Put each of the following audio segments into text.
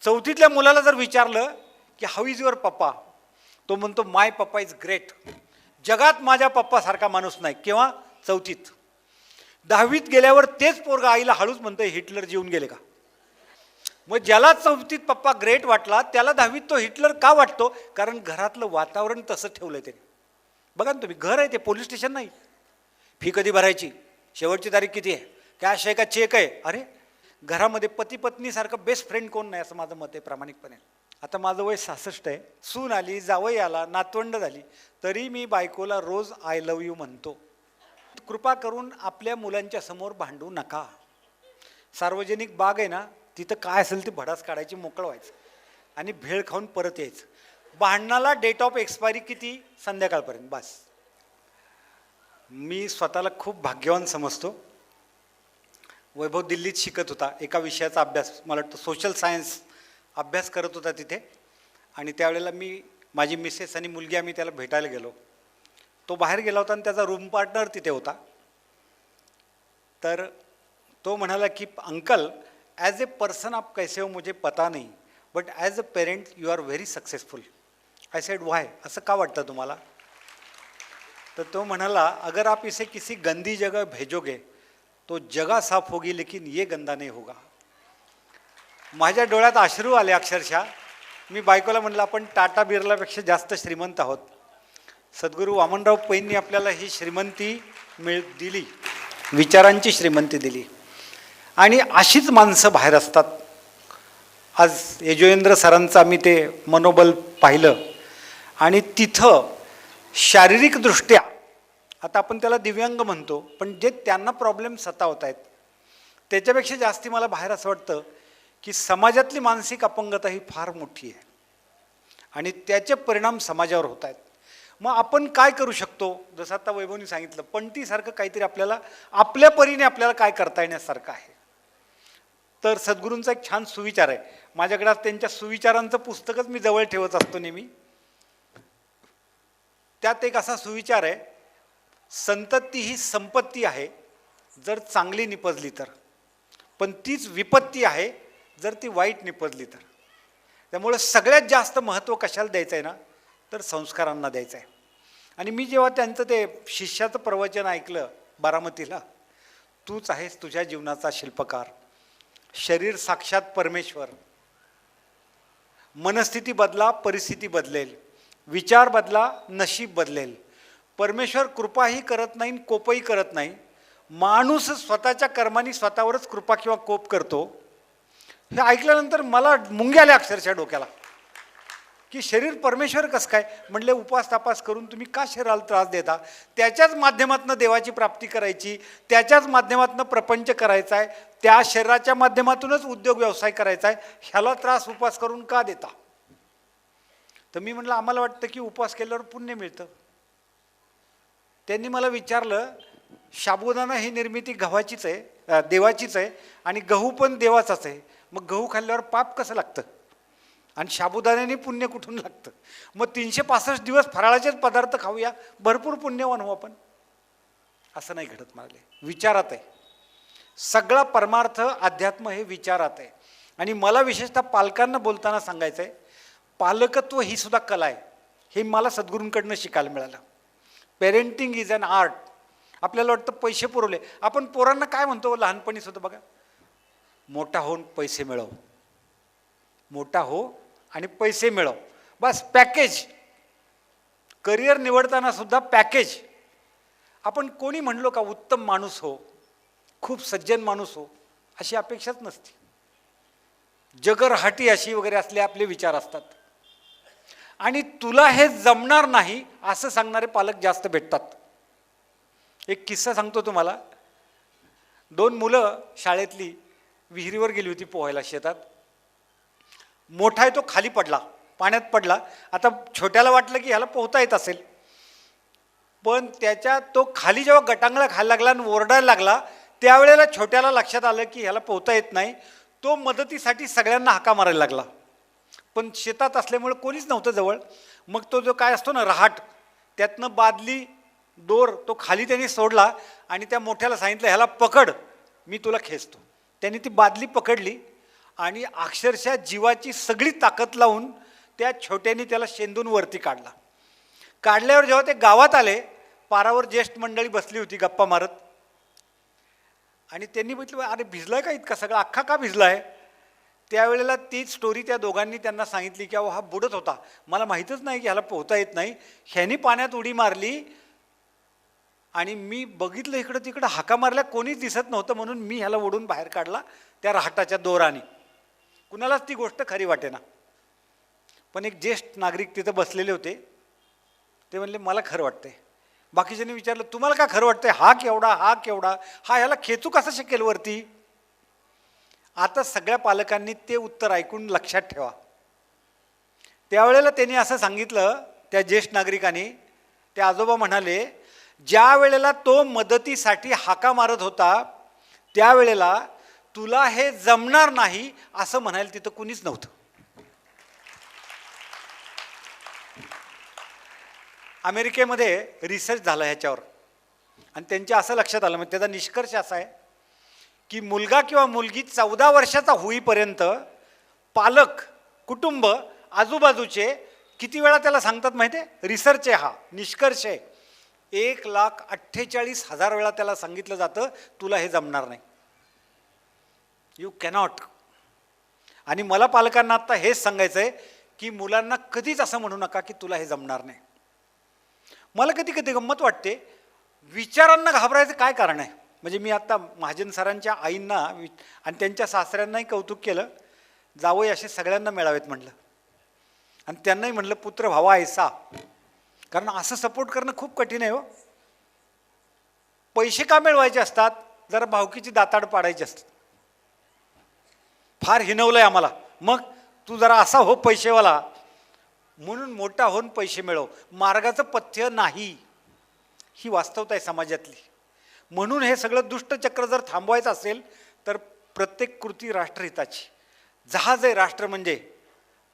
चौथीतल्या मुलाला जर विचारलं की हाऊ इज युअर पप्पा, तो म्हणतो माय पप्पा इज ग्रेट, जगात माझ्या पप्पासारखा माणूस नाही. केव्हा? चौथीत. 10वीत गेल्यावर तेच पोरगा आईला हळूच म्हणतंय हिटलर जीवन गेले का. मग ज्याला चौथीत पप्पा ग्रेट वाटला त्याला 10वीत तो हिटलर का वाटतो? कारण घरातलं वातावरण तसं ठेवलंय त्याने. बघा ना तुम्ही, घर आहे ते, पोलीस स्टेशन नाही. फी कधी भरायची, शेवटची तारीख किती आहे, कॅश आहे का चेक आहे. अरे घरामध्ये पती पत्नीसारखं बेस्ट फ्रेंड कोण नाही, असं माझं मत आहे प्रामाणिकपणे. आता माझं वय 66 आहे, सून आली, जावई आला, नातवंड झाली, तरी मी बायकोला रोज आय लव्ह यू म्हणतो. कृपा करून आपल्या मुलांच्या समोर भांडू नका. सार्वजनिक बाग आहे ना, तिथं काय असेल ते भडास काढायची, मोकळं व्हायचं आणि भेळ खाऊन परत यायचं. भांडणाला डेट ऑफ एक्सपायरी किती? संध्याकाळपर्यंत, बस. मी स्वतःला खूप भाग्यवान समजतो. वैभव दिल्लीत शिकत होता, एका विषयाचा अभ्यास, मला वाटतं सोशल सायन्स अभ्यास करत होता तिथे. आणि त्यावेळेला माझी मिसेस आणि मुलगी आम्ही त्याला भेटायला गेलो. तो बाहेर गेला होता आणि त्याचा रूम पार्टनर तिथे होता. तर तो म्हणाला की अंकल, ॲज ए पर्सन आप कैसे हो मुझे पता नहीं, but as a parent you are very successful. I said why, असं का वाटतं तुम्हाला? तर तो म्हणाला, अगर आप इसे किसी गंदी जगह भेजोगे तो जगह साफ होगी लेकिन ये गंदा नहीं होगा. माझ्या डोळ्यात अश्रू आले अक्षरशः. मी बायकोला म्हणलं, आपण टाटा बिर्लापेक्षा जास्त श्रीमंत आहोत. सद्गुरू वामनराव पैंनी आपल्याला ही श्रीमंती दिली, विचारांची श्रीमंती दिली. आणि अशीच माणसं बाहेर असतात. आज यजोेंद्र सरांचं आम्ही ते मनोबल पाहिलं आणि तिथं शारीरिकदृष्ट्या, आता आपण त्याला दिव्यांग म्हणतो, पण जे त्यांना प्रॉब्लेम सतावत आहेत त्याच्यापेक्षा जास्ती मला बाहेर असं वाटतं की समाजातली मानसिक अपंगता ही फार मोठी आहे आणि त्याचे परिणाम समाजावर होत आहेत. मग आपण काय करू शकतो? जसं आता वैभवनी सांगितलं, पंटीसारखं काहीतरी आपल्याला आपल्या परीने आपल्याला काय करता येण्यासारखं आहे. तर सद्गुरूंचा एक छान सुविचार आहे माझ्याकडे. त्यांच्या सुविचारांचं पुस्तकच मी जवळ ठेवत असतो नेहमी. त्यात एक असा सुविचार आहे, संतती ही संपत्ती आहे जर चांगली निपजली तर, पण तीच विपत्ती आहे जर ती वाईट निपजली तर. त्यामुळे सगळ्यात जास्त महत्त्व कशाला द्यायचं आहे ना, तर संस्कारांना द्यायचं आहे. आणि मी जेव्हा त्यांचं ते शिष्याचं प्रवचन ऐकलं बारामतीला, तूच आहेस तुझ्या जीवनाचा शिल्पकार, शरीर साक्षात परमेश्वर, मनस्थिती बदला परिस्थिती बदलेल, विचार बदला नशीब बदलेल, परमेश्वर कृपाही करत नाही कोपही करत नाही, माणूस स्वतःच्या कर्माने स्वतःवरच कृपा किंवा कोप करतो. हे ऐकल्यानंतर मला मुंग्या आल्या अक्षरशः डोक्याला की शरीर परमेश्वर कसं काय? म्हणले उपास तापास करून तुम्ही का शरीराला त्रास देता? त्याच्याच माध्यमातून देवाची प्राप्ती करायची, त्याच्याच माध्यमातून प्रपंच करायचा आहे, त्या शरीराच्या माध्यमातूनच उद्योग व्यवसाय करायचा आहे, ह्याला त्रास उपास करून का देता? तर मी म्हटलं, आम्हाला वाटतं की उपवास केल्यावर पुण्य मिळतं. त्यांनी मला विचारलं, साबुदाणा ही निर्मिती गव्हाचीच आहे, देवाचीच आहे, आणि गहू पण देवाचाच आहे, मग गहू खाल्ल्यावर पाप कसं लागतं आणि साबुदाण्याने पुण्य कुठून लागतं? मग 365 दिवस फराळाचेच पदार्थ खाऊया, भरपूर पुण्यवान हो आपण. असं नाही घडत मारले, विचारात आहे. सगळा परमार्थ अध्यात्म हे विचारात आहे. आणि मला विशेषतः पालकांना बोलताना सांगायचं आहे, पालकत्व ही सुद्धा कला आहे. हे मला सद्गुरूंकडनं शिकायला मिळालं. Parenting is an art. आपल्याला वाटतं पैसे पुरवले, आपण पोरांना काय म्हणतो लहानपणी सुद्धा बघा, मोठा होऊन पैसे मिळव, मोठा हो आणि पैसे मिळव, बस पॅकेज. करिअर निवडताना सुद्धा पॅकेज. आपण कोणी म्हणलो का उत्तम माणूस हो, खूप सज्जन माणूस हो, अशी अपेक्षाच नसते. जगरहाटी अशी वगैरे असले आपले विचार असतात. आणि तुला हे जमणार नाही असं सांगणारे पालक जास्त भेटतात. एक किस्सा सांगतो तुम्हाला. 2 मुलं शाळेतली विहिरीवर गेली होती पोहायला शेतात. मोठा आहे तो खाली पडला, पाण्यात पडला. आता छोट्याला वाटलं की ह्याला पोहता येत असेल, पण तो खाली जेव्हा गटांगळा खायला लागला आणि ओरडायला लागला, त्यावेळेला छोट्याला लक्षात आलं की ह्याला पोहता येत नाही. तो मदतीसाठी सगळ्यांना हाका मारायला लागला, पण शेतात असल्यामुळे कोणीच नव्हतं जवळ. मग तो जो काय असतो ना रहाट, त्यातनं बादली दोर तो खाली त्यांनी सोडला आणि त्या मोठ्याला सांगितलं, ह्याला पकड, मी तुला खेचतो. त्यांनी ती बादली पकडली आणि अक्षरशः जीवाची सगळी ताकद लावून त्या छोट्याने त्याला शेंदून वरती काढला. काढल्यावर जेव्हा ते गावात आले, पारावर ज्येष्ठ मंडळी बसली होती गप्पा मारत, आणि त्यांनी म्हटलं अरे भिजलाय का इतका सगळा, अख्खा का भिजलाय? त्यावेळेला तीच स्टोरी त्या दोघांनी त्यांना सांगितली की अहो हा बुडत होता, मला माहीतच नाही की ह्याला पोहता येत नाही, ह्यानी पाण्यात उडी मारली आणि मी बघितलं इकडं तिकडं, हाका मारल्या कोणीच दिसत नव्हतं, म्हणून मी ह्याला ओढून बाहेर काढला त्या रहाटाच्या दोराने. कुणालाच ती गोष्ट खरी वाटेना. पण एक ज्येष्ठ नागरिक तिथं बसलेले होते, ते म्हणले मला खरं वाटतंय. बाकीच्यांनी विचारलं तुम्हाला का खरं वाटतंय, हा केवढा हा केवढा, हा ह्याला खेचू कसं शकेल वरती? आता सगळ्या पालकांनी ते उत्तर ऐकून लक्षात ठेवा. त्यावेळेला त्यांनी असं सांगितलं, त्या ज्येष्ठ नागरिकांनी, ते आजोबा म्हणाले ज्या वेळेला तो मदतीसाठी हाका मारत होता त्यावेळेला तुला हे जमणार नाही असं म्हणायला तिथं कुणीच नव्हतं. अमेरिकेमध्ये रिसर्च झाला ह्याच्यावर, आणि त्यांच्या असं लक्षात आलं, म्हणजे त्याचा निष्कर्ष असा आहे की मुलगा किंवा मुलगी 14 वर्षाचा होईपर्यंत पालक, कुटुंब, आजूबाजूचे किती वेळा त्याला सांगतात माहिती आहे? रिसर्च आहे हा, निष्कर्ष आहे. 1,48,000 वेळा त्याला सांगितलं जातं तुला हे जमणार नाही, यू कॅनॉट. आणि मला पालकांना आता हेच सांगायचं आहे की मुलांना कधीच असं म्हणू नका की तुला हे जमणार नाही. मला कधी कधी गंमत वाटते, विचारांना घाबरायचं काय कारण आहे? म्हणजे मी आता महाजन सरांच्या आईंना आणि त्यांच्या सासऱ्यांनाही कौतुक केलं, जावई असे सगळ्यांना मिळावेत म्हटलं, आणि त्यांनाही म्हटलं पुत्र भावा ऐसा, कारण असं सपोर्ट करणं खूप कठीण आहे हो. पैसे का मिळवायचे असतात? जरा भावकीची दाताड पाडायची असतात. फार हिनवलंय आम्हाला, मग तू जरा असा हो पैसेवाला, म्हणून मोठा होऊन पैसे मिळव. मार्गाचं पथ्य नाही, ही वास्तवता आहे समाजातली. म्हणून हे सगळं दुष्टचक्र जर थांबवायचं असेल तर प्रत्येक कृती राष्ट्रहिताची. जहाज आहे राष्ट्र म्हणजे,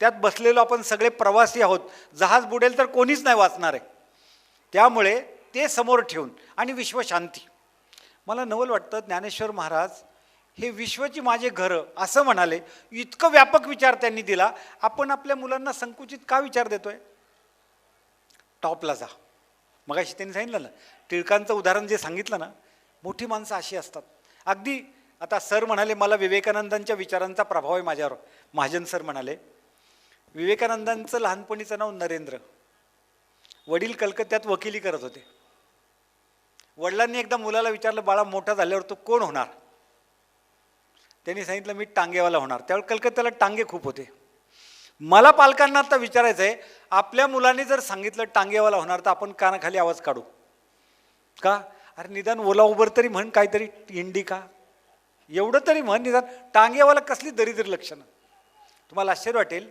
त्यात बसलेलो आपण सगळे प्रवासी आहोत. जहाज बुडेल तर कोणीच नाही वाचणार आहे. त्यामुळे ते समोर ठेवून आणि विश्वशांती. मला नवल वाटतं ज्ञानेश्वर महाराज हे विश्वाची माझे घरं असं म्हणाले. इतकं व्यापक विचार त्यांनी दिला. आपण आपल्या मुलांना संकुचित का विचार देतोय? टॉपला जा. मगाशी त्यांनी सांगितलं ना, टिळकांचं उदाहरण जे सांगितलं ना, मोठी माणसं अशी असतात. अगदी आता सर म्हणाले मला विवेकानंदांच्या विचारांचा प्रभाव आहे माझ्यावर. महाजन सर म्हणाले विवेकानंदांचं लहानपणीचं नाव नरेंद्र. वडील कलकत्त्यात वकिली करत होते. वडिलांनी एकदा मुलाला विचारलं बाळा मोठा झाल्यावर तो कोण होणार? त्यांनी सांगितलं मी टांगेवाला होणार. त्यावेळी कलकत्त्याला टांगे खूप होते. मला पालकांना आता विचारायचं आहे, आपल्या मुलांनी जर सांगितलं टांगेवाला होणार तर आपण कानाखाली आवाज काढू का? अरे निदान ओला उबर तरी म्हण, काहीतरी इंडिका एवढं तरी म्हण, निदान टांगेवाला कसली दरिद्र लक्षणं. तुम्हाला आश्चर्य वाटेल,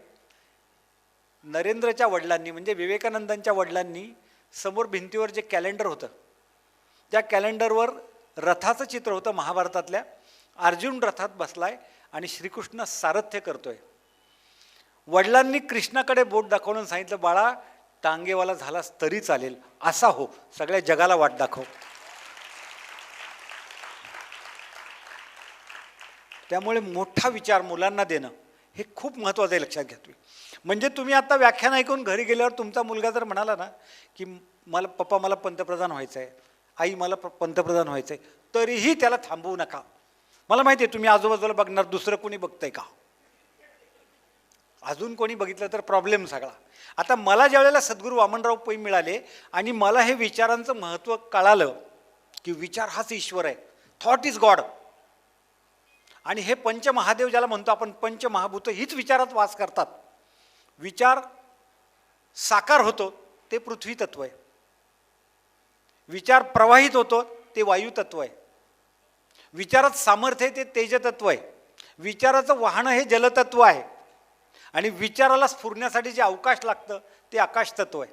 नरेंद्रच्या वडिलांनी म्हणजे विवेकानंदांच्या वडिलांनी समोर भिंतीवर जे कॅलेंडर होतं त्या कॅलेंडरवर रथाचं चित्र होतं महाभारतातल्या. अर्जुन रथात बसलाय आणि श्रीकृष्ण सारथ्य करतोय. वडिलांनी कृष्णाकडे बोट दाखवून सांगितलं बाळा टांगेवाला झालास तरी चालेल, असा हो, सगळ्या जगाला वाट दाखव. त्यामुळे मोठा विचार मुलांना देणं हे खूप महत्त्वाचं आहे, लक्षात घ्या तुम्ही. म्हणजे तुम्ही आता व्याख्यान ऐकून घरी गेल्यावर तुमचा मुलगा जर म्हणाला ना की मला पप्पा मला पंतप्रधान व्हायचं आहे, आई मला पंतप्रधान व्हायचं आहे, तरीही त्याला थांबवू नका. मला माहिती आहे तुम्ही आजूबाजूला बघणार, दुसरं कोणी बघतंय का, अजून कोणी बघितलं तर प्रॉब्लेम सगळा. आता मला ज्यावेळेला सद्गुरू वामनराव पै मिळाले आणि मला हे विचारांचं महत्त्व कळालं की विचार हाच ईश्वर आहे, थॉट इज गॉड. आणि हे पंचमहादेव ज्याला म्हणतो आपण, पंचमहाभूत हीच विचारात वास करतात. विचार साकार होतो ते पृथ्वी तत्व आहे, विचार प्रवाहित होतो ते वायू तत्व आहे, विचारात सामर्थ्य आहे ते तेजतत्व आहे, विचाराचं वाहनं हे जलतत्व आहे, आणि विचाराला स्फुरण्यासाठी जे अवकाश लागतं ते आकाश तत्व आहे.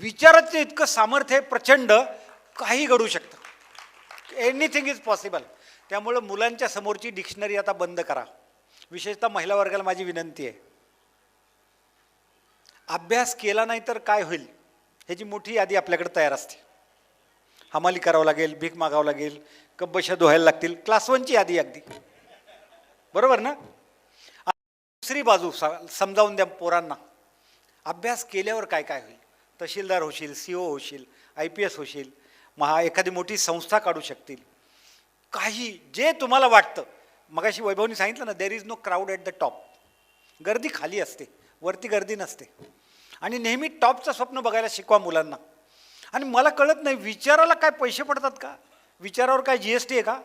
विचाराचं इतकं सामर्थ्य आहे प्रचंड, काही घडू शकतं, एनिथिंग इज पॉसिबल. त्यामुळं मुलांच्या समोरची डिक्शनरी आता बंद करा. विशेषतः महिला वर्गाला माझी विनंती आहे, अभ्यास केला नाही तर काय होईल ह्याची मोठी यादी आपल्याकडे तयार असते. हमाली करावं लागेल, भीक मागावं लागेल, कब्बशा धुवायला लागतील, क्लास 1ची यादी अगदी. बरोबर ना? दुसरी बाजू समजावून द्या पोरांना. अभ्यास केल्यावर काय काय होईल? तहसीलदार होशील, CO होशील, IPS होशील, एखादी मोठी संस्था काढू शकतील. काही जे तुम्हाला वाटतं, मगाशी वैभवनी सांगितलं ना, there is no crowd at the top. गर्दी खाली असते, वरती गर्दी नसते. आणि नेहमी टॉपचं स्वप्न बघायला शिकवा मुलांना. आणि मला कळत नाही, विचाराला काय पैसे पडतात का? विचारावर काय GST आहे का?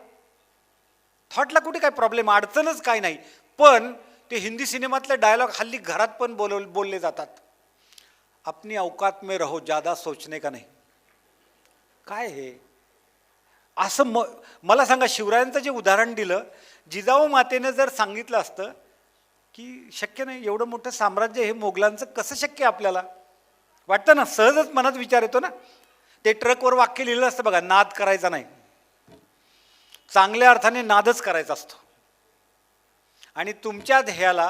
थॉटला कुठे काय प्रॉब्लेम, अडचणच काय नाही. पण ते हिंदी सिनेमातले डायलॉग हल्ली घरात पण बोलले जातात. अपनी औकात में रहो, ज्यादा सोचने का नाही. काय हे असं? मला सांगा, शिवरायांचं जे उदाहरण दिलं, जिजाऊ मातेनं जर सांगितलं असतं की शक्य नाही, एवढं मोठं साम्राज्य हे मोगलांचं कसं शक्य आहे आपल्याला? वाटतं ना, सहजच मनात विचार येतो ना. ते ट्रकवर वाक्य लिहिलं असतं बघा, नाद करायचा नाही. चांगल्या अर्थाने नादच करायचा असतो. आणि तुमच्या ध्येयाला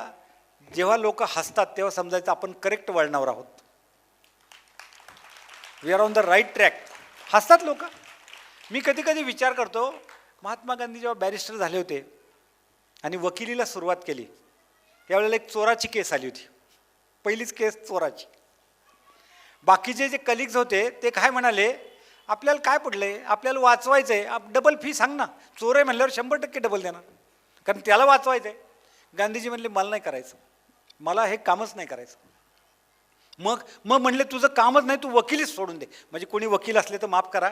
जेव्हा लोक हसतात तेव्हा समजायचं आपण करेक्ट वळणावर आहोत. We are on the right track. हसतात लोक. मी कधी कधी विचार करतो, महात्मा गांधी जेव्हा बॅरिस्टर झाले होते आणि वकिलीला सुरुवात केली, त्यावेळेला एक चोराची केस आली होती. पहिलीच केस चोराची. बाकीचे जे कलिग्स होते ते काय म्हणाले, आपल्याला काय पडलंय, आपल्याला वाचवायचं आहे, डबल फी सांग ना. चोर आहे म्हणल्यावर 100% डबल देणार, कारण त्याला वाचवायचं आहे. गांधीजी म्हणले, मला नाही करायचं, मला हे कामच नाही करायचं. मग म्हणले, तुझं कामच नाही, तू वकिलीच सोडून दे. म्हणजे कोणी वकील असले तर माफ करा,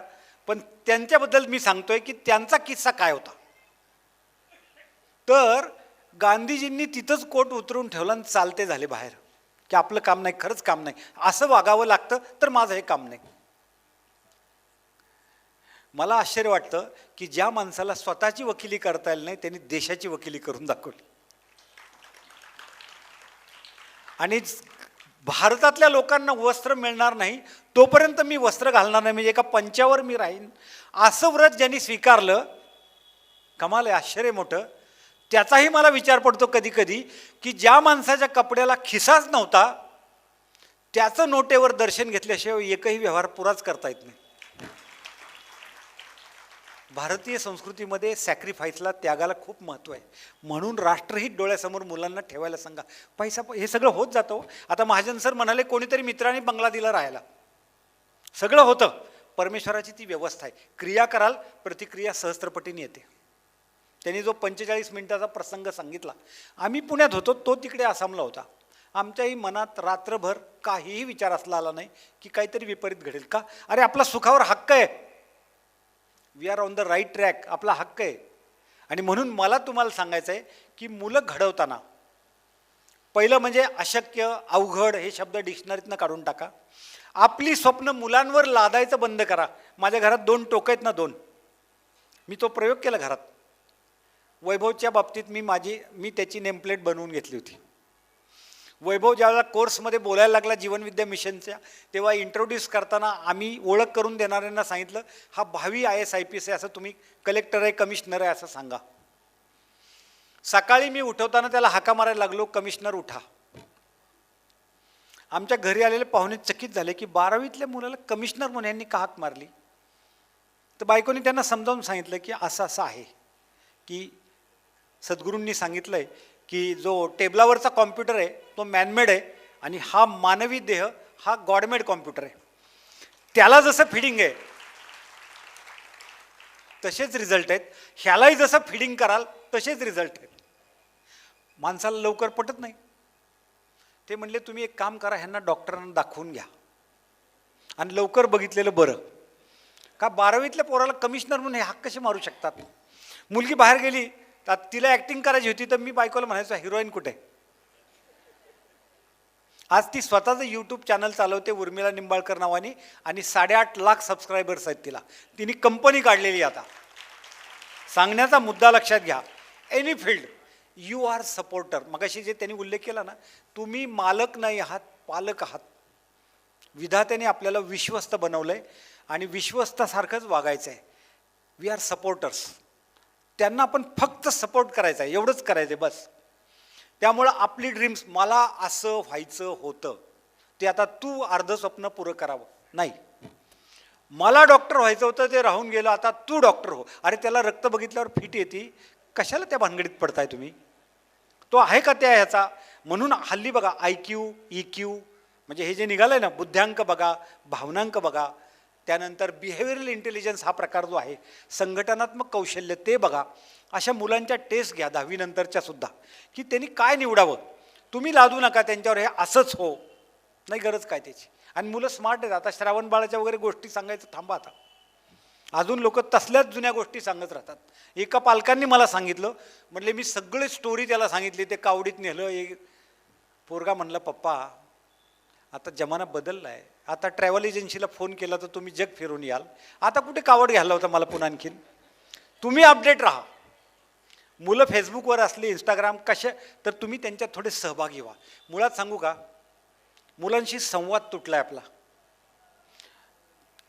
पण त्यांच्याबद्दल मी सांगतोय की त्यांचा किस्सा काय होता. तर गांधीजींनी तिथंच कोट उतरून ठेवला आणि चालते झाले बाहेर, की आपलं काम नाही, खरंच काम नाही, असं वागावं लागतं, तर माझं हे काम नाही. मला आश्चर्य वाटतं की ज्या माणसाला स्वतःची वकिली करता येईल नाही, त्यांनी देशाची वकिली करून दाखवली. आणि भारतातल्या लोकांना वस्त्र मिळणार नाही तोपर्यंत मी वस्त्र घालणार नाही, म्हणजे एका पंचावर मी राहीन, असं व्रत ज्यांनी स्वीकारलं, कमाल आहे, आश्चर्य मोठं. त्याचाही मला विचार पडतो कधी कधी की ज्या माणसाच्या कपड्याला खिसाच नव्हता, त्याचं नोटेवर दर्शन घेतल्याशिवाय एकही व्यवहार पुराच करता येत नाही. भारतीय संस्कृतीमध्ये सॅक्रिफाईसला, त्यागाला खूप महत्त्व आहे. म्हणून राष्ट्रहित डोळ्यासमोर मुलांना ठेवायला सांगा. पैसा हे सगळं होत जातं. आता महाजन सर म्हणाले, कोणीतरी मित्रांनी बंगला दिला राहायला, सगळं होतं. परमेश्वराची ती व्यवस्था आहे. क्रिया कराल, प्रतिक्रिया सहस्त्रपटीने येते. त्यांनी जो 45 मिनिटाचा प्रसंग सांगितला, आम्ही पुण्यात होतो, तो तिकडे आसामला होता. आमच्याही मनात रात्रभर काहीही विचार असला आला नाही की काहीतरी विपरीत घडेल का. अरे, आपला सुखावर हक्क आहे. We are on the right track, आपला हक्क आहे. आणि म्हणून मला तुम्हाला सांगायचं आहे की मुलं घडवताना पहिलं म्हणजे अशक्य, अवघड हे शब्द डिक्शनरीतनं काढून टाका. आपली स्वप्न मुलांवर लादायचं बंद करा. माझ्या घरात 2 टोकं आहेत ना, 2. मी तो प्रयोग केला घरात. वैभवच्या बाबतीत मी त्याची नेमप्लेट बनवून घेतली होती. वैभव ज्यावेळेला कोर्समध्ये बोलायला लागला जीवनविद्या मिशनच्या, तेव्हा इंट्रोड्यूस करताना आम्ही ओळख करून देणाऱ्यांना सांगितलं, हा भावी IAS IPS आहे, असं तुम्ही कलेक्टर आहे, कमिशनर आहे असं सांगा. सकाळी मी उठवताना त्याला हाका मारायला लागलो, कमिशनर उठा. आमच्या घरी आलेले पाहुणे चकित झाले की 12वीतल्या मुलाला कमिशनर म्हणून यांनी का हाक मारली. तर बायकोनी त्यांना समजावून सांगितलं की असं असं आहे की सद्गुरूंनी सांगितलंय की जो टेबलावरचा कॉम्प्युटर आहे तो मॅनमेड आहे आणि हा मानवी देह हा गॉडमेड कॉम्प्युटर आहे. त्याला जसं फिडिंग आहे तसेच रिझल्ट आहेत, ह्यालाही जसं फिडिंग कराल तसेच रिझल्ट आहेत. माणसाला लवकर पटत नाही. ते म्हणले, तुम्ही एक काम करा, ह्यांना डॉक्टरांना दाखवून घ्या आणि लवकर बघितलेलं बरं. का 12वीतल्या पोराला कमिशनर म्हणून हे हाक कसे मारू शकतात. मुलगी बाहेर गेली तर तिला ॲक्टिंग करायची होती, तर मी बायकोला म्हणायचो, हिरोईन कुठे. आज ती स्वतःचं यूट्यूब चॅनल चालवते, उर्मिला निंबाळकर नावाने, आणि 8.5 लाख सबस्क्रायबर्स आहेत तिला. तिने कंपनी काढलेली. आता सांगण्याचा मुद्दा लक्षात घ्या, any field you are supporter. मगाशी जे त्यांनी उल्लेख केला ना, तुम्ही मालक नाही आहात, पालक आहात. विधात्याने आपल्याला विश्वस्त बनवलंय आणि विश्वस्तासारखंच वागायचं आहे. We are supporters. त्यांना आपण फक्त सपोर्ट करायचं आहे, एवढंच करायचं आहे बस. त्यामुळं आपली ड्रीम्स, मला असं व्हायचं होतं, ते आता तू अर्ध स्वप्न पुरं करावं नाही. मला डॉक्टर व्हायचं होतं, ते राहून गेलं, आता तू डॉक्टर हो. अरे, त्याला रक्त बघितल्यावर फिट येते, कशाला त्या भानगडीत पडताय तुम्ही. तो आहे का त्या ह्याचा? म्हणून हल्ली बघा IQ EQ म्हणजे हे जे निघालंय ना, बुद्ध्यांक बघा, भावनांक बघा, त्यानंतर बिहेवियरल इंटेलिजन्स हा प्रकार जो आहे, संघटनात्मक कौशल्य ते बघा. अशा मुलांच्या टेस्ट घ्या 10वी नंतरच्या सुद्धा, की त्यांनी काय निवडावं. तुम्ही लादू नका त्यांच्यावर हे असंच हो, नाही गरज काय त्याची. आणि मुलं स्मार्ट आहेत. आता श्रावण बाळाच्या वगैरे गोष्टी सांगायचं थांबा आता. अजून लोक तसल्याच जुन्या गोष्टी सांगत राहतात. एका पालकांनी मला सांगितलं, म्हटले मी सगळे स्टोरी त्याला सांगितली, ते कावडीत नेलं. एक पोरगा म्हणला, पप्पा आता जमाना बदलला आहे, आता ट्रॅव्हल एजन्सीला फोन केला तर तुम्ही जग फिरून याल, आता कुठे कावड घ्यायला होता मला पुन्हा आणखीन. तुम्ही अपडेट राहा. मुलं फेसबुकवर असली, इंस्टाग्राम कशा, तर तुम्ही त्यांच्यात थोडे सहभागी व्हा. मुळात सांगू का, मुलांशी संवाद तुटला आहे आपला.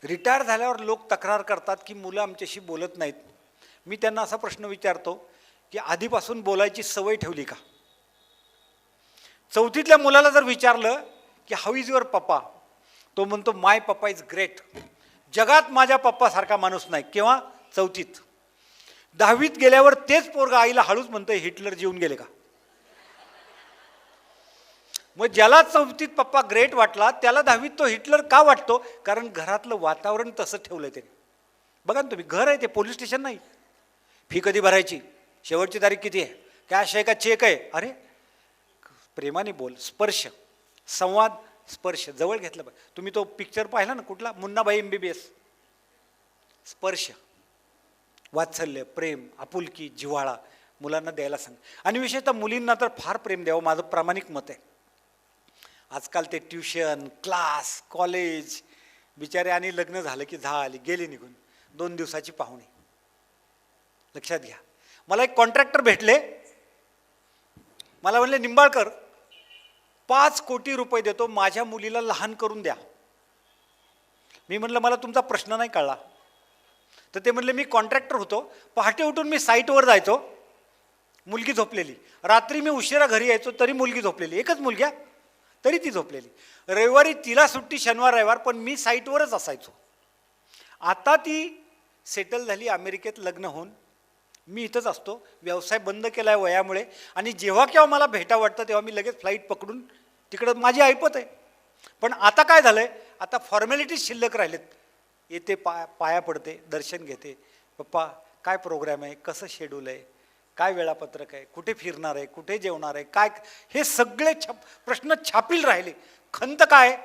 रिटायर झाल्यावर लोक तक्रार करतात की मुलं आमच्याशी बोलत नाहीत. मी त्यांना असा प्रश्न विचारतो की आधीपासून बोलायची सवय ठेवली का? चौथीतल्या मुलाला जर विचारलं की हाऊ इज युअर पप्पा, तो म्हणतो माय पप्पा इज ग्रेट, जगात माझ्या पप्पासारखा माणूस नाही. केव्हा? चौथीत. 10वीत गेल्यावर तेच पोरगा आईला हळूच म्हणतोय हिटलर जीवन गेले का? मग ज्याला चौथीत पप्पा ग्रेट वाटला त्याला 10वीत तो हिटलर का वाटतो? कारण घरातलं वातावरण तसं ठेवलंय त्याने. बघा ना तुम्ही, घर आहे ते, पोलीस स्टेशन नाही. फी कधी भरायची, शेवटची तारीख किती आहे, कॅश आहे का चेक आहे, अरे प्रेमाने बोल. स्पर्श, संवाद, स्पर्श जवळ घेतलं पाहिजे. तुम्ही तो पिक्चर पाहिला ना कुठला, मुन्नाबाई MBBS, स्पर्श, वात्सल्य, प्रेम, आपुलकी, जिव्हाळा मुलांना द्यायला सांग. आणि विशेषतः मुलींना तर फार प्रेम द्यावं, माझं प्रामाणिक मत आहे. आजकाल ते ट्युशन, क्लास, कॉलेज, बिचारे, आणि लग्न झालं की झाली, गेली निघून, 2 दिवसाची पाहुणे. लक्षात घ्या. मला एक कॉन्ट्रॅक्टर भेटले, मला म्हणले निंबाळकर 5 कोटी रुपये देतो, माझ्या मुलीला लहान करून द्या. मी म्हणलं मला तुमचा प्रश्न नाही कळला. तर ते म्हणले मी कॉन्ट्रॅक्टर होतो, पहाटे उठून मी साईटवर जायचो, मुलगी झोपलेली, रात्री मी उशिरा घरी यायचो तरी मुलगी झोपलेली, एकच मुलगी तरी ती झोपलेली, रविवारी तिला सुट्टी, शनिवार रविवार, पण मी साईटवरच असायचो. आता ती सेटल झाली अमेरिकेत लग्न होऊन, मी इथंच असतो, व्यवसाय बंद केला आहे वयामुळे, आणि जेव्हा केव्हा मला भेटा वाटतं तेव्हा मी लगेच फ्लाईट पकडून तिकडं माझी ऐपत आहे. पण आता काय झालं आहे, आता फॉर्मॅलिटीज शिल्लक राहिलेत. येते, पाया पडते, दर्शन घेते, पप्पा काय प्रोग्राम आहे, कसं शेड्यूल आहे, काय वेळापत्रक आहे, कुठे फिरणार आहे, कुठे जेवणार आहे, काय, हे सगळे प्रश्न छापील राहिले. खंत काय?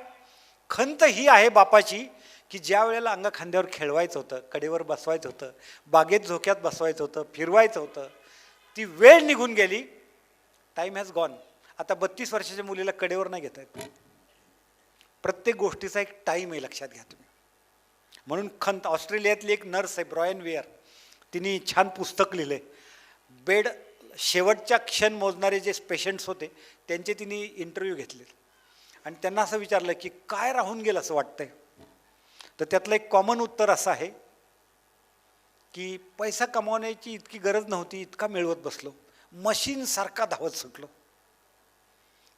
खंत ही आहे बापाची की ज्या वेळेला अंगा खांद्यावर खेळवायचं होतं, कडेवर बसवायचं होतं, बागेत झोक्यात बसवायचं होतं, फिरवायचं होतं, ती वेळ निघून गेली. Time has gone. आता 32 वर्षाच्या मुलीला कडेवर नाही घेता येत. प्रत्येक गोष्टीचा एक टाईम आहे, लक्षात घ्या तुम्ही. म्हणून खंत. ऑस्ट्रेलियातली एक नर्स आहे ब्रॉयन वेअर, तिने छान पुस्तक लिहिलं आहे. बेड शेवटच्या क्षण मोजणारे जे पेशंट्स होते त्यांचे तिने इंटरव्ह्यू घेतले आणि त्यांना असं विचारलं की काय राहून गेलं असं वाटतंय. तर त्यातलं एक कॉमन उत्तर असं आहे की पैसा कमावण्याची इतकी गरज नव्हती, इतका मिळवत बसलो, मशीनसारखा धावत सुटलो.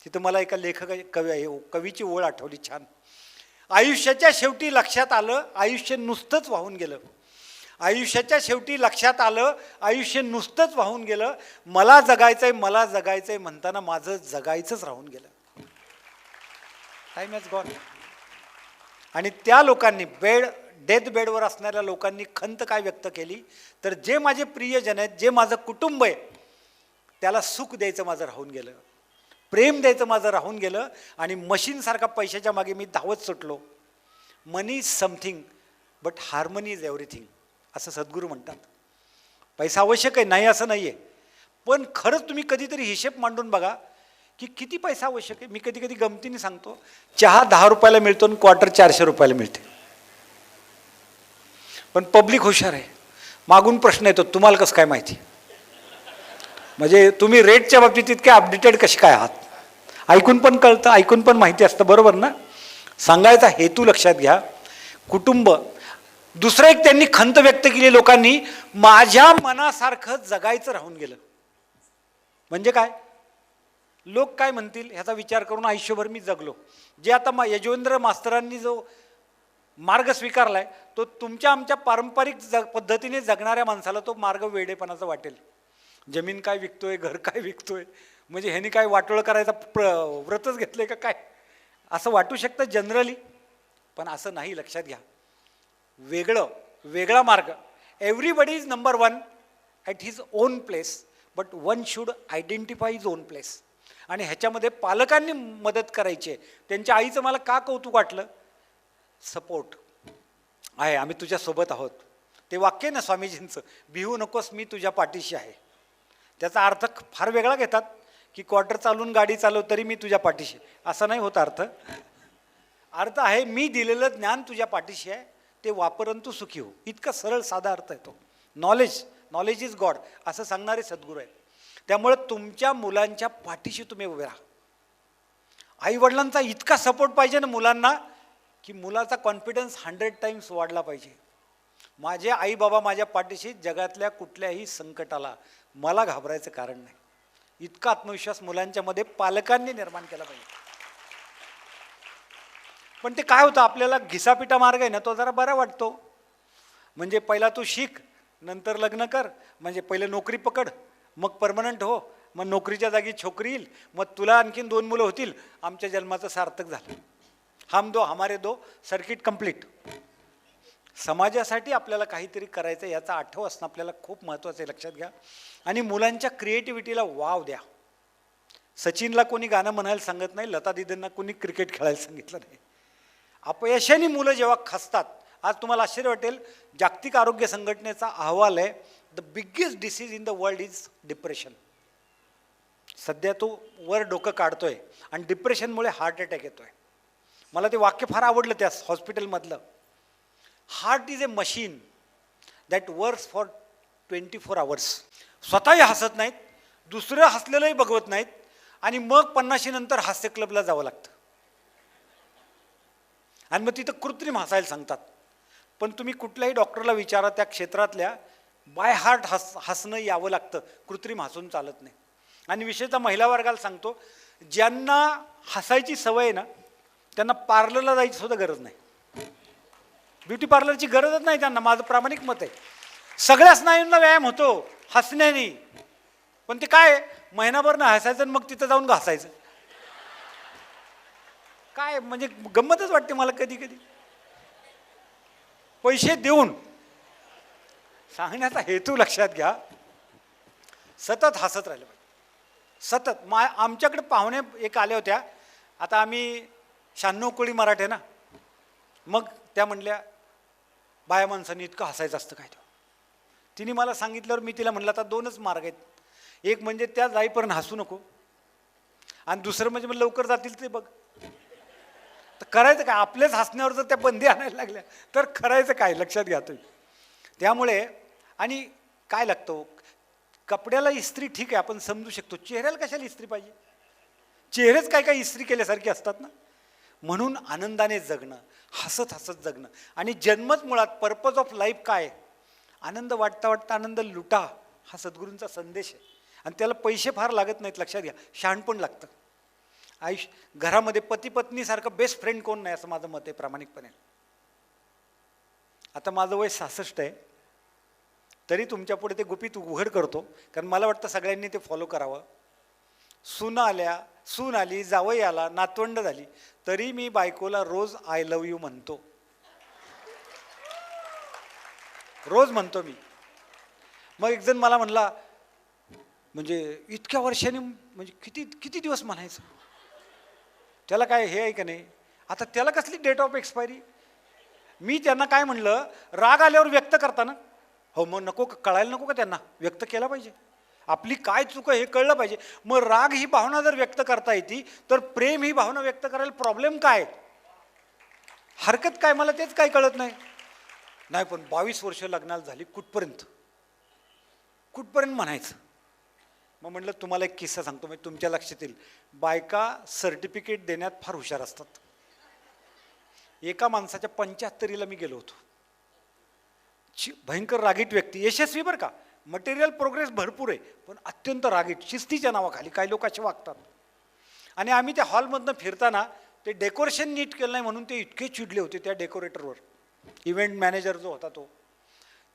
तिथं मला एका कवीची ओळ आठवली छान. आयुष्याच्या शेवटी लक्षात आलं आयुष्य नुसतंच वाहून गेलं. आयुष्याच्या शेवटी लक्षात आलं आयुष्य नुसतंच वाहून गेलं. मला जगायचंय, मला जगायचंय म्हणताना माझं जगायचंच राहून गेलं. Time has gone. आणि त्या लोकांनी डेथ बेडवर असणाऱ्या लोकांनी खंत काय व्यक्त केली, तर जे माझे प्रियजन आहेत, जे माझं कुटुंब आहे, त्याला सुख द्यायचं माझं राहून गेलं, प्रेम द्यायचं माझं राहून गेलं, आणि मशीनसारखा पैशाच्या मागे मी धावत सुटलो. Money is something but harmony is everything, असं सद्गुरू म्हणतात. पैसा आवश्यक आहे, नाही असं नाही आहे, पण खरंच तुम्ही कधीतरी हिशेब मांडून बघा की किती पैसा आवश्यक आहे. मी कधी कधी गमतीने सांगतो, चहा 10 रुपयाला मिळतो आणि क्वार्टर 400 रुपयाला मिळते. पण पब्लिक हुशार आहे. मागून प्रश्न येतो, तुम्हाला कसं काय माहिती? म्हणजे तुम्ही रेटच्या बाबतीत इतके अपडेटेड कसे काय आहात? ऐकून पण कळतं, ऐकून पण माहिती असतं, बरोबर ना? सांगायचा हेतू लक्षात घ्या. कुटुंब. दुसरं एक त्यांनी खंत व्यक्त केली लोकांनी, माझ्या मनासारखं जगायचं राहून गेलं. म्हणजे काय? लोक काय म्हणतील ह्याचा विचार करून आयुष्यभर मी जगलो. जे आता यजवेंद्र मास्तरांनी जो मार्ग स्वीकारलाय तो तुमच्या आमच्या पारंपरिक पद्धतीने जगणाऱ्या माणसाला तो मार्ग वेडेपणाचा वाटेल. जमीन काय विकतोय, घर काय विकतोय, म्हणजे ह्यानी काय वाटोळं करायचा व्रतच घेतलंय का काय असं वाटू शकतं जनरली, पण असं नाही. लक्षात घ्या, वेगळा मार्ग. Everybody is number one at his on place, but one should identify his on place. आणि ह्याच्यामध्ये पालकांनी मदत करायची आहे. त्यांच्या आईचं मला का कौतुक वाटलं, सपोर्ट आहे, आम्ही तुझ्यासोबत आहोत. ते वाक्य ना स्वामीजींचं, भिवू नकोस मी तुझ्या पाठीशी आहे. त्याचा अर्थ फार वेगळा घेतात की क्वार्टर चालून गाडी चालव तरी मी तुझ्या पाठीशी, असं नाही होत अर्थ. अर्थ आहे मी दिलेलं ज्ञान तुझ्या पाठीशी आहे, ते वापरन तू सुखी हो. इतका सरळ साधा अर्थ आहे तो. नॉलेज इज गॉड असं सांगणारे सद्गुरू आहेत. त्यामुळे तुमच्या मुलांच्या पाठीशी तुम्ही उभे राहा. आईवडिलांचा इतका सपोर्ट पाहिजे ना मुलांना की मुलाचा कॉन्फिडन्स 100 टाइम्स वाढला पाहिजे. माझे आई बाबा माझ्या पाठीशी, जगातल्या कुठल्याही संकटाला मला घाबरायचं कारण नाही. इतका आत्मविश्वास मुलांच्या मध्ये पालकांनी निर्माण केला पाहिजे. पण ते काय होतं, आपल्याला घिसापिटा मार्ग आहे ना तो जरा बरा वाटतो. म्हणजे पहिला तू शिक, नंतर लग्न कर, म्हणजे पहिले नोकरी पकड, मग परमनंट हो, मग नोकरीच्या जागी छोकरी येईल, मग तुला आणखीन 2 मुलं होतील, आमच्या जन्माचं सार्थक झालं. हम दो हमारे दो, सर्किट कंप्लीट. समाजासाठी आपल्याला काहीतरी करायचं याचा आठव असणं आपल्याला खूप महत्त्वाचं आहे. लक्षात घ्या. आणि मुलांच्या क्रिएटिव्हिटीला वाव द्या. सचिनला कोणी गाणं म्हणायला सांगत नाही, लता दीदींना कोणी क्रिकेट खेळायला सांगितलं नाही. अपयशाने मुलं जेव्हा खचतात, आज तुम्हाला आश्चर्य वाटेल, जागतिक आरोग्य संघटनेचा अहवाल आहे, the biggest disease in the world is depression. सध्या तो वर डोकं काढतोय आणि डिप्रेशनमुळे हार्ट अटॅक येतोय. मला ते वाक्य फार आवडलं त्या हॉस्पिटलमधलं. Heart is a machine that works for 24 hours. स्वतःही हसत नाहीत, दुसरं हसलेलंही बघवत नाहीत, आणि मग 50 नंतर हास्य क्लबला जावं लागतं आणि मग तिथं कृत्रिम हसायला सांगतात. पण तुम्ही कुठल्याही डॉक्टरला विचारा, त्या क्षेत्रातल्या बाय हार्ट हसणं यावं लागतं, कृत्रिम हसून चालत नाही. आणि विशेषतः महिला वर्गाला सांगतो, ज्यांना हसायची सवय आहे ना त्यांना पार्लरला जायची सुद्धा गरज नाही. ब्युटी पार्लरची गरजच नाही त्यांना. माझं प्रामाणिक मत आहे. सगळ्या स्नायूंना व्यायाम होतो हसण्याने. पण ते काय, महिनाभर ना हसायचं आणि मग तिथं जाऊन घासायचं. काय म्हणजे गंमतच वाटते मला कधी कधी. पैसे देऊन सांगण्याचा हेतू लक्षात घ्या, सतत हसत राहिलं पाहिजे. सतत. आमच्याकडे पाहुणे एक आल्या होत्या. आता आम्ही 96 कोळी मराठे ना, मग त्या म्हणल्या, बाया माणसांनी इतकं हसायचं असतं काय? तिने मला सांगितल्यावर मी तिला म्हणलं, आता 2च मार्ग आहेत. एक म्हणजे त्या जाईपर्यंत हसू नको, आणि दुसरं म्हणजे मग लवकर जातील ते बघ. तर करायचं काय? आपल्याच हसण्यावर जर त्या बंदी आणायला लागल्या तर करायचं काय? लक्षात घ्या तुम्ही. त्यामुळे आणि काय लागतं, कपड्याला इस्त्री ठीक आहे, आपण समजू शकतो. चेहऱ्याला कशाला इस्त्री पाहिजे? चेहरेच काय काय इस्त्री केल्यासारखे असतात ना. म्हणून आनंदाने जगणं, हसत हसत जगणं. आणि जन्मच मुळात पर्पज ऑफ लाईफ काय? आनंद वाटता वाटता आनंद लुटा, हा सद्गुरूंचा संदेश आहे. आणि त्याला पैसे फार लागत नाहीत. लक्षात घ्या, शहाणपण लागतं. घरामध्ये पती पत्नीसारखं बेस्ट फ्रेंड कोण नाही, असं माझं मत आहे प्रामाणिकपणे. आता माझं वय 66 आहे, तरी तुमच्या पुढे ते गुपित उघड करतो, कारण मला वाटतं सगळ्यांनी ते फॉलो करावं. सून आली, जावई आला, नातवंड झाली, तरी मी बायकोला रोज आय लव्ह यू म्हणतो. रोज म्हणतो मी. मग एक जण मला म्हणला, म्हणजे इतक्या वर्षांनी म्हणजे किती किती दिवस म्हणायचं? त्याला काय हे आहे का नाही? आता त्याला कसली डेट ऑफ एक्सपायरी? मी त्यांना काय म्हणलं, राग आल्यावर व्यक्त करताना, हो मग नको कळायला नको का त्यांना? व्यक्त केला पाहिजे. आपली काय चूक आहे हे कळलं पाहिजे. मग राग ही भावना जर व्यक्त करता येते, तर प्रेम ही भावना व्यक्त करायला प्रॉब्लेम काय? हरकत काय? मला तेच काय कळत नाही. नाही पण 22 वर्ष लग्नाला झाली, कुठपर्यंत म्हणायचं? मग म्हटलं तुम्हाला एक किस्सा सांगतो, म्हणजे तुमच्या लक्षात येईल. बायका सर्टिफिकेट देण्यात फार हुशार असतात. एका माणसाच्या 75ला मी गेलो होतो. भयंकर रागीट व्यक्ती, यशस्वी बरं का, मटेरियल प्रोग्रेस भरपूर आहे, पण अत्यंत रागीट, शिस्तीच्या नावाखाली काही लोक असे वागतात. आणि आम्ही त्या हॉलमधनं फिरताना ते डेकोरेशन नीट केलं नाही म्हणून ते इतके चिडले होते त्या डेकोरेटरवर, इव्हेंट मॅनेजर जो होता तो.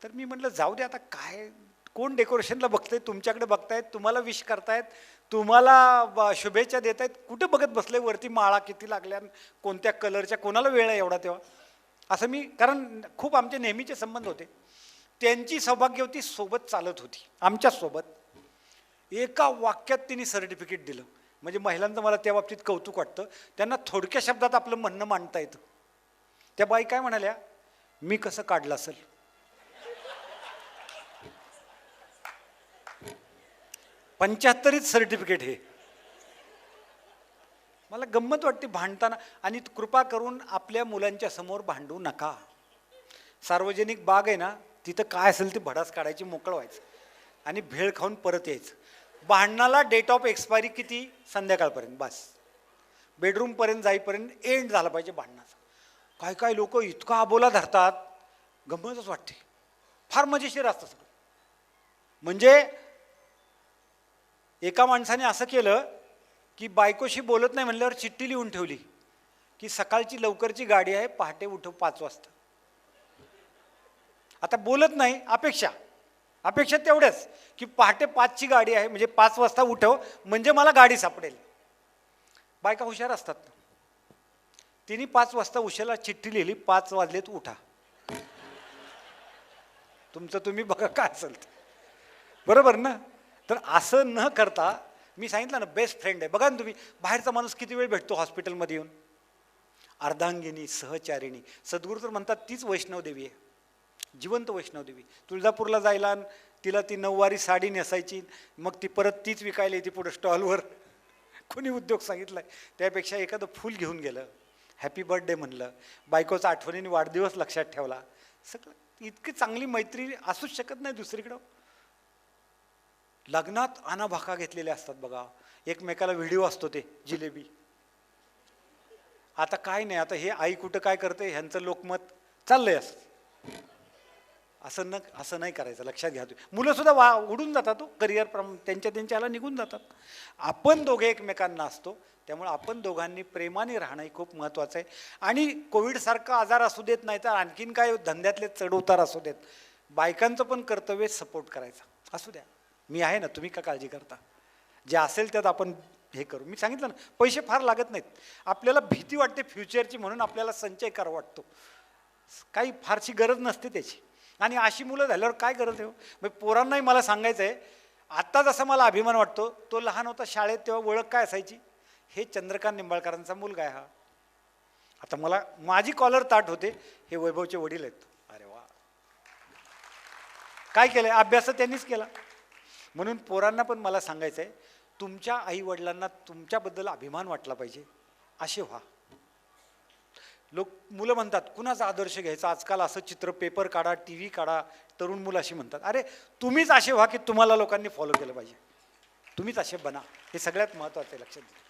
तर मी म्हटलं जाऊ दे आता, काय कोण डेकोरेशनला बघतंय, तुमच्याकडे बघतायत, तुम्हाला विश करतायत, तुम्हाला शुभेच्छा देत आहेत, कुठे बघत बसले वरती माळा किती लागल्या, कोणत्या कलरच्या, कोणाला वेळ आहे एवढा तेव्हा. असं मी, कारण खूप आमचे नेहमीचे संबंध होते, त्यांची सौभाग्यवती सोबत चालत होती आमच्यासोबत. एका वाक्यात तिने सर्टिफिकेट दिलं. म्हणजे महिलांचं मला त्या बाबतीत कौतुक वाटतं, त्यांना थोडक्या शब्दात आपलं म्हणणं मांडता येतं. त्या बाई काय म्हणाल्या, मी कसं काढलं असेल. 75 सर्टिफिकेट हे. मला गंमत वाटते भांडताना. आणि कृपा करून आपल्या मुलांच्या समोर भांडू नका. सार्वजनिक बाग आहे ना, तिथं काय असेल ते भडास काढायची, मोकळं व्हायचं आणि भेळ खाऊन परत यायचं. भांडणाला डेट ऑफ एक्सपायरी किती, संध्याकाळपर्यंत, बस. बेडरूमपर्यंत जाईपर्यंत एंड झाला पाहिजे भांडणाचा. काय काय लोक इतका अबोला धरतात, गंमतच वाटते. फार मजेशीर असतं सगळं. म्हणजे एका माणसाने असं केलं की बायकोशी बोलत नाही म्हणल्यावर चिठ्ठी लिहून ठेवली की सकाळची लवकरची गाडी आहे, पहाटे उठव 5 वाजता. आता बोलत नाही, अपेक्षा तेवढ्याच की पहाटे 5ची गाडी आहे, म्हणजे 5 वाजता उठव, म्हणजे मला गाडी सापडेल. बायका हुशार असतात. तिने 5 वाजता उशिरा चिठ्ठी लिहिली, 5 वाजलेत उठा. तुमचं तुम्ही बघा काय असेल ते. बरोबर ना. तर असं न करता, मी सांगितलं ना, बेस्ट फ्रेंड आहे. बघा ना तुम्ही, बाहेरचा माणूस किती वेळ भेटतो हॉस्पिटलमध्ये येऊन. अर्धांगिनी, सहचारिणी. सद्गुरू तर म्हणतात तीच वैष्णवदेवी आहे, जिवंत वैष्णवदेवी. तुळजापूरला जायला तिला ती 9वारी साडी नेसायची, मग ती परत तीच विकायला येते पुढे स्टॉलवर. कोणी उद्योग सांगितलाय. त्यापेक्षा एखादं फूल घेऊन गेलं, हॅपी बर्थडे म्हणलं, बायकोचा आठवणीने वाढदिवस लक्षात ठेवला, सगळं. इतकी चांगली मैत्री असूच शकत नाही दुसरीकडं. लग्नात आनाभाका घेतलेले असतात बघा, एकमेकाला व्हिडिओ असतो ते जिलेबी. आता काय नाही, आता हे आई कुठं काय करते ह्यांचं लोकमत चाललंय असं नाही करायचं. लक्षात घ्या तुम्ही. मुलं सुद्धा उडून जातात, करिअर त्यांच्याला निघून जातात. आपण दोघे एकमेकांना असतो, त्यामुळे आपण दोघांनी प्रेमाने राहणं खूप महत्त्वाचं आहे. आणि कोविडसारखा आजार असू देत, नाही तर आणखीन काय धंद्यातले चढउतार असू देत, बायकांचं पण कर्तव्य सपोर्ट करायचं. असू द्या, मी आहे ना, तुम्ही का काळजी करता. जे असेल त्यात आपण हे करू. मी सांगितलं ना, पैसे फार लागत नाहीत. आपल्याला भीती वाटते फ्युचरची, म्हणून आपल्याला संचय करावा वाटतो. काही फारशी गरज नसते त्याची. आणि अशी मुलं झाल्यावर काय गरज आहे. म्हणजे पोरांनाही मला सांगायचं आहे, आत्ता जसा मला अभिमान वाटतो, तो लहान होता शाळेत तेव्हा ओळख काय असायची, हे चंद्रकांत निंबाळकरांचा मुलगा आहे हा. आता मला माझी कॉलर ताट होते, हे वैभवचे वडील आहेत. अरे वा, काय केलंय, अभ्यास त्यांनीच केला. म्हणून पोरांना पण मला सांगायचं आहे, तुमच्या आईवडिलांना तुमच्याबद्दल अभिमान वाटला पाहिजे, असे व्हा. मुलं म्हणतात कुणाचा आदर्श घ्यायचा, आजकाल असं चित्र, पेपर काढा, TV काढा, तरुण मुलं अशी म्हणतात. अरे तुम्हीच असे व्हा की तुम्हाला लोकांनी फॉलो केलं पाहिजे. तुम्हीच असे बना, हे सगळ्यात महत्त्वाचं आहे, लक्षात घ्या.